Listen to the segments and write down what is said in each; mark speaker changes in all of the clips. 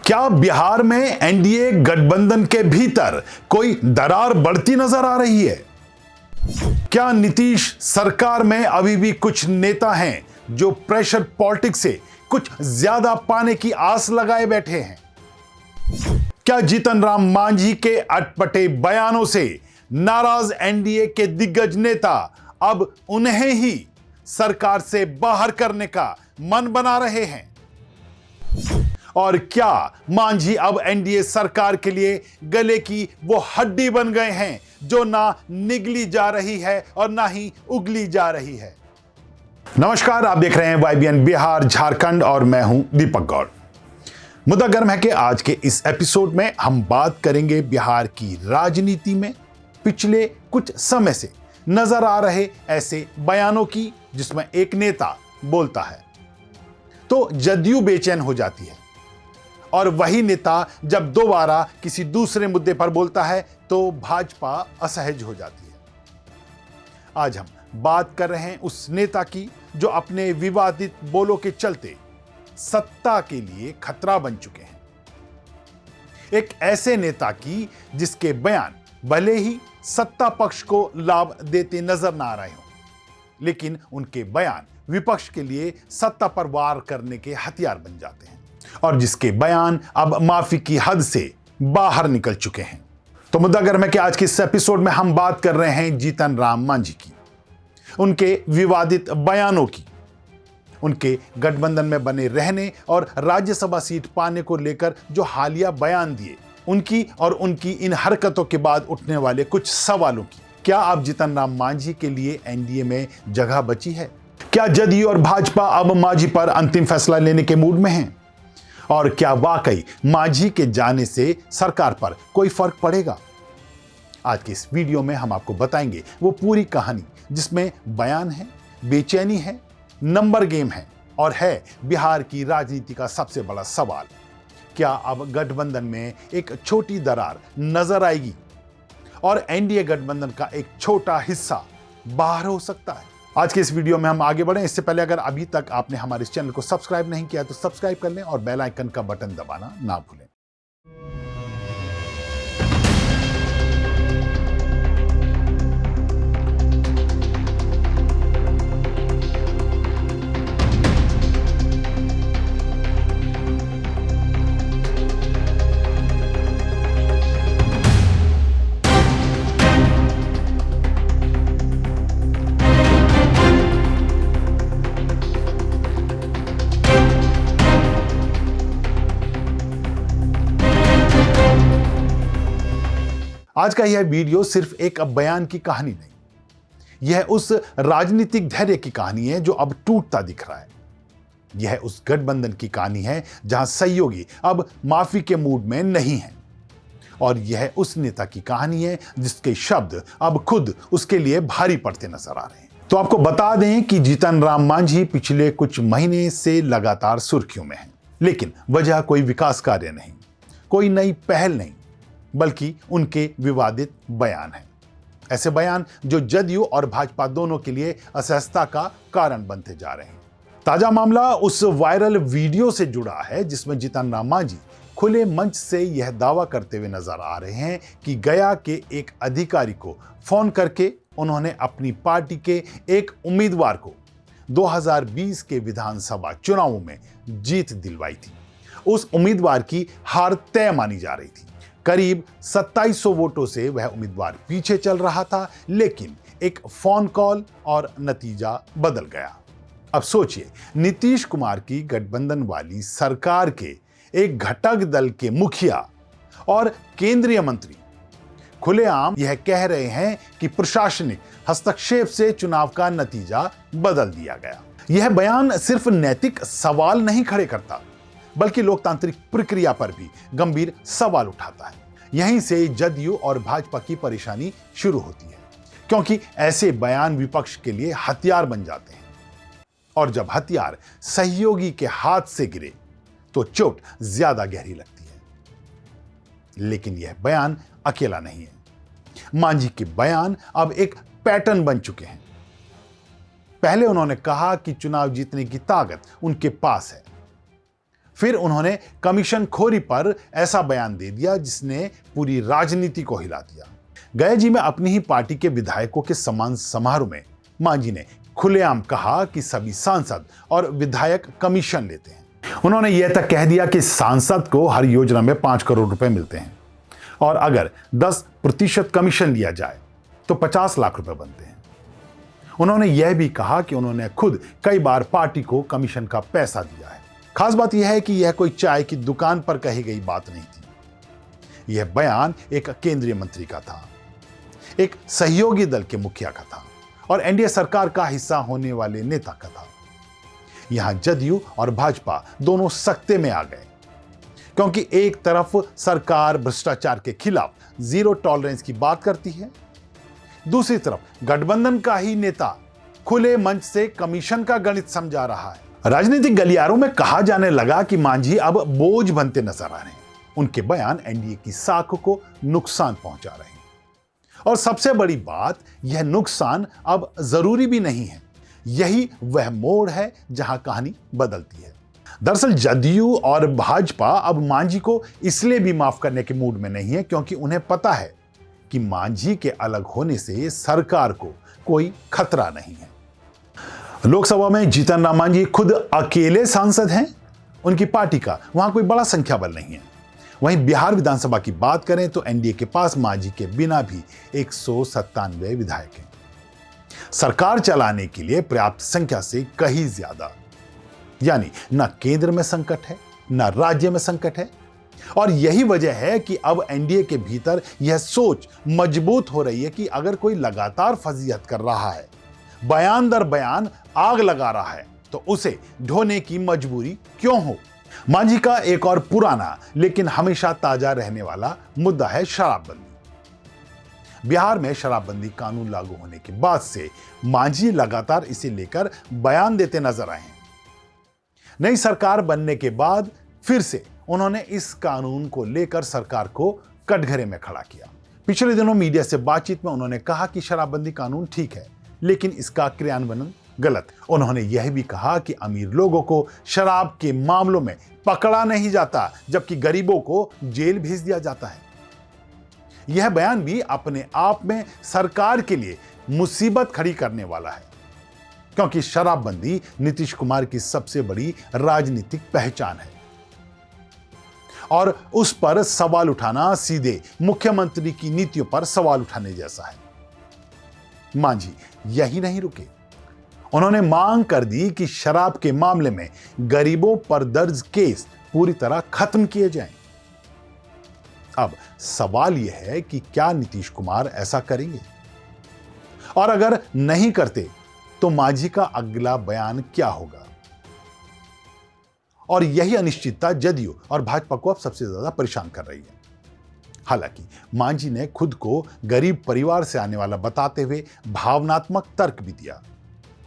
Speaker 1: क्या बिहार में एनडीए गठबंधन के भीतर कोई दरार बढ़ती नजर आ रही है? क्या नीतीश सरकार में अभी भी कुछ नेता हैं जो प्रेशर पॉलिटिक्स से कुछ ज्यादा पाने की आस लगाए बैठे हैं? क्या जीतन राम मांझी के अटपटे बयानों से नाराज एनडीए के दिग्गज नेता अब उन्हें ही सरकार से बाहर करने का मन बना रहे हैं? और क्या मांझी अब एनडीए सरकार के लिए गले की वो हड्डी बन गए हैं जो ना निगली जा रही है और ना ही उगली जा रही है? नमस्कार, आप देख रहे हैं वाईबीएन बिहार झारखंड और मैं हूं दीपक गौड़। मुद्दा गर्म है कि आज के इस एपिसोड में हम बात करेंगे बिहार की राजनीति में पिछले कुछ समय से नजर आ रहे ऐसे बयानों की, जिसमें एक नेता बोलता है तो जदयू बेचैन हो जाती है और वही नेता जब दोबारा किसी दूसरे मुद्दे पर बोलता है तो भाजपा असहज हो जाती है। आज हम बात कर रहे हैं उस नेता की जो अपने विवादित बोलों के चलते सत्ता के लिए खतरा बन चुके हैं। एक ऐसे नेता की जिसके बयान भले ही सत्ता पक्ष को लाभ देते नजर ना आ रहे हों, लेकिन उनके बयान विपक्ष के लिए सत्ता पर वार करने के हथियार बन जाते हैं और जिसके बयान अब माफी की हद से बाहर निकल चुके हैं। तो मुद्दा गर्म है कि आज के इस एपिसोड में हम बात कर रहे हैं जीतन राम मांझी की, उनके विवादित बयानों की, उनके गठबंधन में बने रहने और राज्यसभा सीट पाने को लेकर जो हालिया बयान दिए उनकी और उनकी इन हरकतों के बाद उठने वाले कुछ सवालों की। क्या अब जीतन राम मांझी के लिए एनडीए में जगह बची है? क्या जदयू और भाजपा अब मांझी पर अंतिम फैसला लेने के मूड में हैं? और क्या वाकई मांझी के जाने से सरकार पर कोई फर्क पड़ेगा? आज के इस वीडियो में हम आपको बताएंगे वो पूरी कहानी, जिसमें बयान है, बेचैनी है, नंबर गेम है और है बिहार की राजनीति का सबसे बड़ा सवाल। क्या अब गठबंधन में एक छोटी दरार नजर आएगी और एनडीए गठबंधन का एक छोटा हिस्सा बाहर हो सकता है? आज के इस वीडियो में हम आगे बढ़ें, इससे पहले अगर अभी तक आपने हमारे इस चैनल को सब्सक्राइब नहीं किया तो सब्सक्राइब कर लें और बेल आइकन का बटन दबाना ना भूलें। आज का यह वीडियो सिर्फ एक बयान की कहानी नहीं, यह उस राजनीतिक धैर्य की कहानी है जो अब टूटता दिख रहा है। यह उस गठबंधन की कहानी है जहां सहयोगी अब माफी के मूड में नहीं हैं। और यह उस नेता की कहानी है जिसके शब्द अब खुद उसके लिए भारी पड़ते नजर आ रहे हैं। तो आपको बता दें कि जीतन राम मांझी पिछले कुछ महीने से लगातार सुर्खियों में हैं, लेकिन वजह कोई विकास कार्य नहीं, कोई नई पहल नहीं, बल्कि उनके विवादित बयान हैं। ऐसे बयान जो जदयू और भाजपा दोनों के लिए असहजता का कारण बनते जा रहे हैं। ताजा मामला उस वायरल वीडियो से जुड़ा है जिसमें जीतन राम मांझी खुले मंच से यह दावा करते हुए नजर आ रहे हैं कि गया के एक अधिकारी को फोन करके उन्होंने अपनी पार्टी के एक उम्मीदवार को 2020 के विधानसभा चुनावों में जीत दिलवाई थी। उस उम्मीदवार की हार तय मानी जा रही थी। करीब 2700 वोटों से वह उम्मीदवार पीछे चल रहा था, लेकिन एक फोन कॉल और नतीजा बदल गया। अब सोचिए, नीतीश कुमार की गठबंधन वाली सरकार के एक घटक दल के मुखिया और केंद्रीय मंत्री खुलेआम यह कह रहे हैं कि प्रशासनिक हस्तक्षेप से चुनाव का नतीजा बदल दिया गया। यह बयान सिर्फ नैतिक सवाल नहीं खड़े करता, बल्कि लोकतांत्रिक प्रक्रिया पर भी गंभीर सवाल उठाता है। यहीं से जदयू और भाजपा की परेशानी शुरू होती है, क्योंकि ऐसे बयान विपक्ष के लिए हथियार बन जाते हैं और जब हथियार सहयोगी के हाथ से गिरे तो चोट ज्यादा गहरी लगती है। लेकिन यह बयान अकेला नहीं है। मांझी के बयान अब एक पैटर्न बन चुके हैं। पहले उन्होंने कहा कि चुनाव जीतने की ताकत उनके पास है, फिर उन्होंने कमीशन खोरी पर ऐसा बयान दे दिया जिसने पूरी राजनीति को हिला दिया। गया जी में अपनी ही पार्टी के विधायकों के सम्मान समारोह में मांझी ने खुलेआम कहा कि सभी सांसद और विधायक कमीशन लेते हैं। उन्होंने यह तक कह दिया कि सांसद को हर योजना में 5 करोड़ रुपए मिलते हैं और अगर 10% कमीशन लिया जाए तो 50 लाख रुपए बनते हैं। उन्होंने यह भी कहा कि उन्होंने खुद कई बार पार्टी को कमीशन का पैसा दिया है। खास बात यह है कि यह कोई चाय की दुकान पर कही गई बात नहीं थी। यह बयान एक केंद्रीय मंत्री का था, एक सहयोगी दल के मुखिया का था और एनडीए सरकार का हिस्सा होने वाले नेता का था। यहां जदयू और भाजपा दोनों सख्ते में आ गए, क्योंकि एक तरफ सरकार भ्रष्टाचार के खिलाफ जीरो टॉलरेंस की बात करती है, दूसरी तरफ गठबंधन का ही नेता खुले मंच से कमीशन का गणित समझा रहा है। राजनीतिक गलियारों में कहा जाने लगा कि मांझी अब बोझ बनते नजर आ रहे हैं। उनके बयान एनडीए की साख को नुकसान पहुंचा रहे हैं और सबसे बड़ी बात, यह नुकसान अब जरूरी भी नहीं है। यही वह मोड़ है जहां कहानी बदलती है। दरअसल जदयू और भाजपा अब मांझी को इसलिए भी माफ करने के मूड में नहीं है क्योंकि उन्हें पता है कि मांझी के अलग होने से सरकार को कोई खतरा नहीं है। लोकसभा में जीतन राम मांझी खुद अकेले सांसद हैं, उनकी पार्टी का वहां कोई बड़ा संख्या बल नहीं है। वहीं बिहार विधानसभा की बात करें तो एनडीए के पास मांझी के बिना भी 197 विधायक हैं। सरकार चलाने के लिए पर्याप्त संख्या से कहीं ज्यादा, यानी न केंद्र में संकट है न राज्य में संकट है। और यही वजह है कि अब एनडीए के भीतर यह सोच मजबूत हो रही है कि अगर कोई लगातार फजीहत कर रहा है, बयान दर बयान आग लगा रहा है, तो उसे ढोने की मजबूरी क्यों हो। मांझी का एक और पुराना लेकिन हमेशा ताजा रहने वाला मुद्दा है शराबबंदी। बिहार में शराबबंदी कानून लागू होने के बाद से मांझी लगातार इसे लेकर बयान देते नजर आए हैं। नई सरकार बनने के बाद फिर से उन्होंने इस कानून को लेकर सरकार को कटघरे में खड़ा किया। पिछले दिनों मीडिया से बातचीत में उन्होंने कहा कि शराबबंदी कानून ठीक है, लेकिन इसका क्रियान्वयन गलत। उन्होंने यह भी कहा कि अमीर लोगों को शराब के मामलों में पकड़ा नहीं जाता, जबकि गरीबों को जेल भेज दिया जाता है। यह बयान भी अपने आप में सरकार के लिए मुसीबत खड़ी करने वाला है, क्योंकि शराबबंदी नीतीश कुमार की सबसे बड़ी राजनीतिक पहचान है और उस पर सवाल उठाना सीधे मुख्यमंत्री की नीतियों पर सवाल उठाने जैसा है। मांझी यही नहीं रुके, उन्होंने मांग कर दी कि शराब के मामले में गरीबों पर दर्ज केस पूरी तरह खत्म किए जाएं। अब सवाल यह है कि क्या नीतीश कुमार ऐसा करेंगे, और अगर नहीं करते तो मांझी का अगला बयान क्या होगा। और यही अनिश्चितता जदयू और भाजपा को अब सबसे ज्यादा परेशान कर रही है। हालांकि मांझी ने खुद को गरीब परिवार से आने वाला बताते हुए भावनात्मक तर्क भी दिया।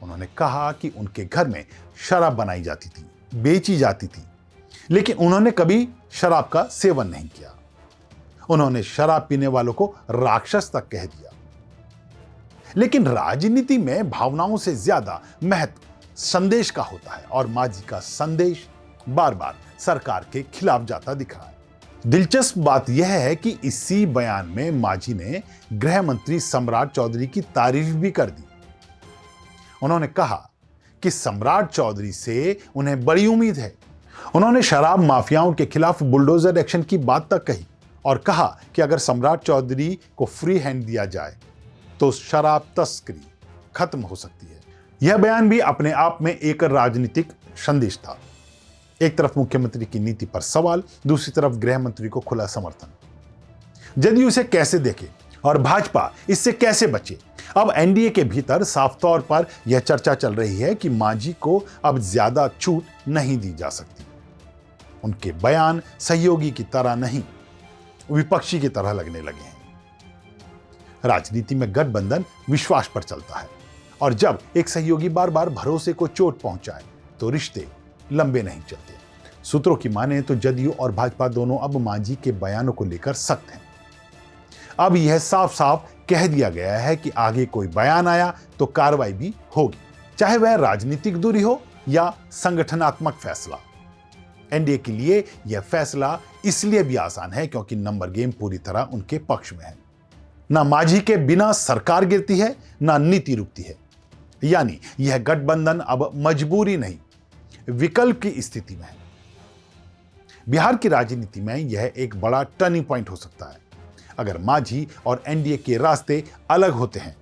Speaker 1: उन्होंने कहा कि उनके घर में शराब बनाई जाती थी, बेची जाती थी, लेकिन उन्होंने कभी शराब का सेवन नहीं किया। उन्होंने शराब पीने वालों को राक्षस तक कह दिया। लेकिन राजनीति में भावनाओं से ज्यादा महत्व संदेश का होता है और मांझी का संदेश बार बार सरकार के खिलाफ जाता दिख रहा है। दिलचस्प बात यह है कि इसी बयान में मांझी ने गृह मंत्री सम्राट चौधरी की तारीफ भी कर दी। उन्होंने कहा कि सम्राट चौधरी से उन्हें बड़ी उम्मीद है। उन्होंने शराब माफियाओं के खिलाफ बुलडोजर एक्शन की बात तक कही और कहा कि अगर सम्राट चौधरी को फ्री हैंड दिया जाए तो शराब तस्करी खत्म हो सकती है। यह बयान भी अपने आप में एक राजनीतिक संदेश था। एक तरफ मुख्यमंत्री की नीति पर सवाल, दूसरी तरफ गृह मंत्री को खुला समर्थन। जदयू इसे कैसे देखे और भाजपा इससे कैसे बचे। अब एनडीए के भीतर साफ तौर पर यह चर्चा चल रही है कि मांझी को अब ज्यादा छूट नहीं दी जा सकती। उनके बयान सहयोगी की तरह नहीं, विपक्षी की तरह लगने लगे हैं। राजनीति में गठबंधन विश्वास पर चलता है और जब एक सहयोगी बार बार भरोसे को चोट पहुंचाए तो रिश्ते लंबे नहीं चलते। सूत्रों की माने तो जदयू और भाजपा दोनों अब मांझी के बयानों को लेकर सख्त हैं। अब यह साफ साफ कह दिया गया है कि आगे कोई बयान आया तो कार्रवाई भी होगी, चाहे वह राजनीतिक दूरी हो या संगठनात्मक फैसला। एनडीए के लिए यह फैसला इसलिए भी आसान है क्योंकि नंबर गेम पूरी तरह उनके पक्ष में है। ना माझी के बिना सरकार गिरती है, ना नीति रुकती है। यानी यह गठबंधन अब मजबूरी नहीं, विकल्प की स्थिति में है। बिहार की राजनीति में यह एक बड़ा टर्निंग पॉइंट हो सकता है। अगर माझी और एनडीए के रास्ते अलग होते हैं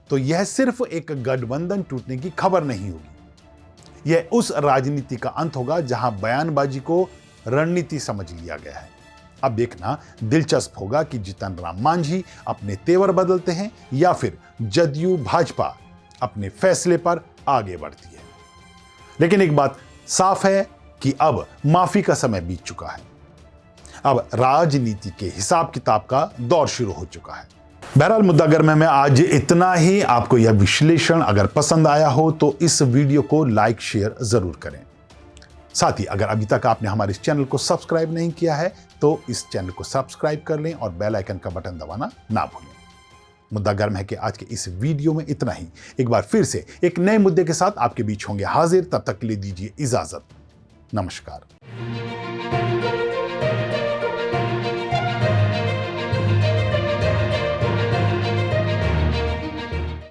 Speaker 1: तो यह सिर्फ एक गठबंधन टूटने की खबर नहीं होगी, यह उस राजनीति का अंत होगा जहां बयानबाजी को रणनीति समझ लिया गया है। अब देखना दिलचस्प होगा कि जीतन राम मांझी अपने तेवर बदलते हैं या फिर जदयू भाजपा अपने फैसले पर आगे बढ़ती है। लेकिन एक बात साफ है कि अब माफी का समय बीत चुका है। अब राजनीति के हिसाब किताब का दौर शुरू हो चुका है। बहरहाल मुद्दा गर्म में आज इतना ही। आपको यह विश्लेषण अगर पसंद आया हो तो इस वीडियो को लाइक शेयर जरूर करें। साथ ही अगर अभी तक आपने हमारे इस चैनल को सब्सक्राइब नहीं किया है तो इस चैनल को सब्सक्राइब कर लें और बेल आइकन का बटन दबाना ना भूलें। मुद्दा गर्म है कि आज के इस वीडियो में इतना ही। एक बार फिर से एक नए मुद्दे के साथ आपके बीच होंगे हाजिर। तब तक के लिए दीजिए इजाजत। नमस्कार।